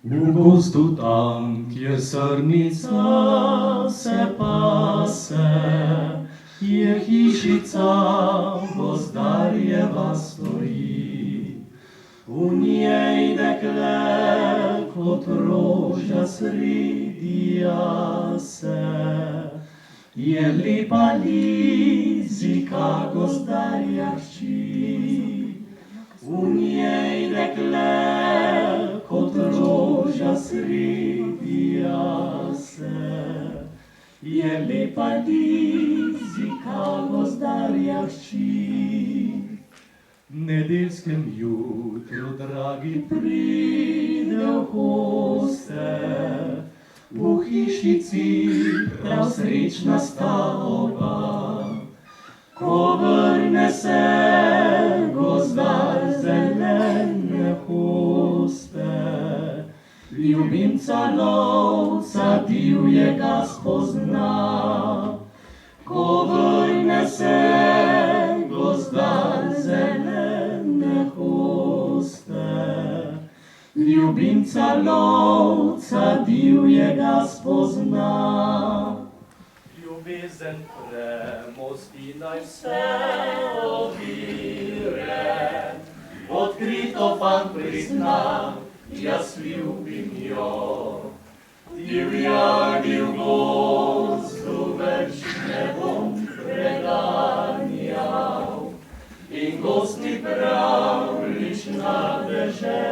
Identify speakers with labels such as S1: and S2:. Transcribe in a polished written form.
S1: V gozdu tam, kjer srnica se pase, je hišica gozdarjeva stoji. V njej dekle kot roža sredi jase, je lepa Lizika gozdarja hči. V njej dekle kot roža sredi jase, je lepa Lizika gozdarja hči. V nedeljskem jutru, dragi, pride v goste, v hišici prav srečna sta oba. Ko vrne se gozdar zelene hoste, ljubimca lovca divjega spozna. Ko vrne se gozdar zelene hoste, ljubimca lovca divjega spozna. Ljubezen premosti naj vse ovire, odkrito fant prizna, jaz ljubim jo. Divjadi v gozdu več ne bom preganjal, in gozd mi pravlična dežela.